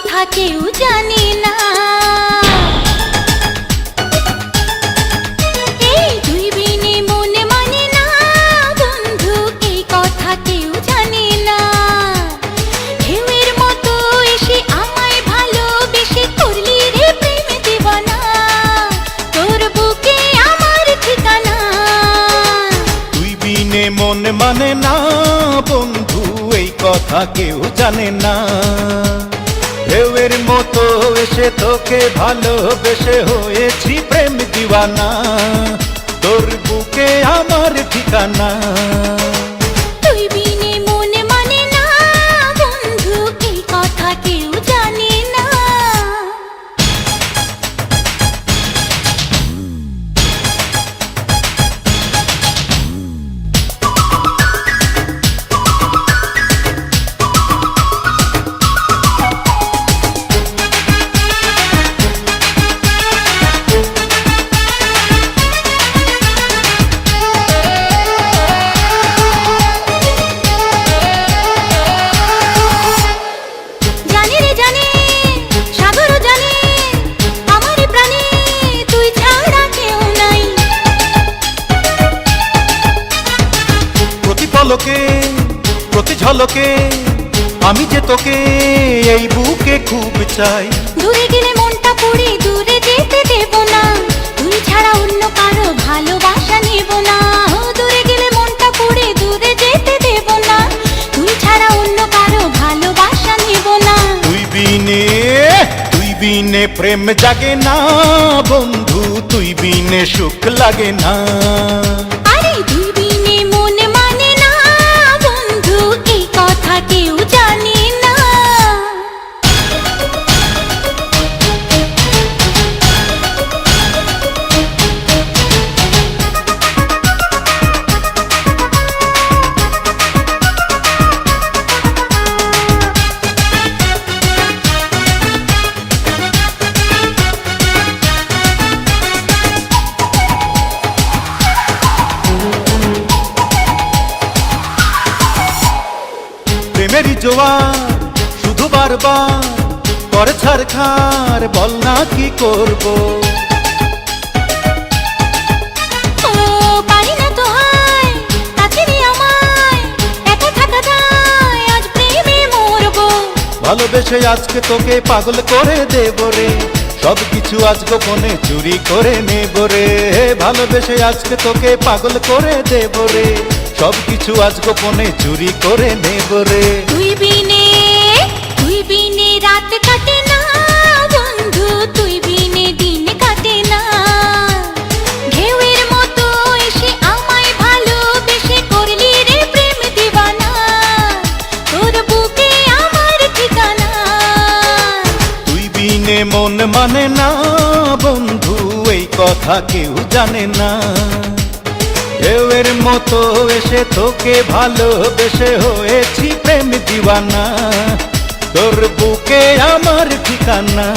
কথা কেউ জানে না। এই তুই বিনে মন মানে না বন্ধু, এই কথা কেউ জানে না। ঢেউয়ের মতো এসে আমায় ভালোবেসে করলি রে প্রেম দিবানা, তোর বুকে আমার ঠিকানা। তুই বিনে মন মানে না বন্ধু, এই কথা কেউ জানে না। ঢেউয়ের মতো এসে তোকে ভালোবেসে হয়েছি প্রেম দিওয়ানা, তোর বুকে আমার ঠিকানা। তুই বিনে মন মানে না বন্ধু, এই কথা কেউ জানে না। প্রতি ঝলকে আমি যে তোকে এই বুকে খুব চাই। দূরে গেলে মনটা পড়ে দূরে যেতে দেব না, তুই ছাড়া অন্য কারো ভালোবাসা নেব না। দূরে গেলে মনটা পড়ে দূরে যেতে দেব না, তুই ছাড়া অন্য কারো ভালোবাসা নেব না। তুই বিনে প্রেম জাগে না বন্ধু, তুই বিনে সুখ লাগে না। আরে তুই বিনে মন মানে না বন্ধু, এই কথা কেউ জানে না। প্রেমেরই জোয়ার শুধু বারবার করে ছারখার, বল না কি করব। ও পারি না তো হায় কাছে নিয়ে আমায়, একা থাকা যায় আজ প্রেমে মরবো। ভালোবেসে আজকে তোকে পাগল করে দেব রে, সব কিছু আজ গোপনে চুরি করে নেব রে। ভালোবেসে আজকে তোকে পাগল করে দেব রে, সব কিছু আজ গোপনে চুরি করে নেব রে। তুই বিনে রাত কাটে না বন্ধু, তুই বিনে দিন কাটে না। ঢেউয়ের মতো এসে আমায় ভালোবেসে করলি রে প্রেম দিওয়ানা, তোর বুকে আমার ঠিকানা। তুই বিনে মন মানে না বন্ধু, এই কথা কেউ জানে না। ঢেউয়ের মতো এসে তোকে ভালোবেসে হয়েছি প্রেম দিওয়ানা, তোর বুকে আমার ঠিকানা।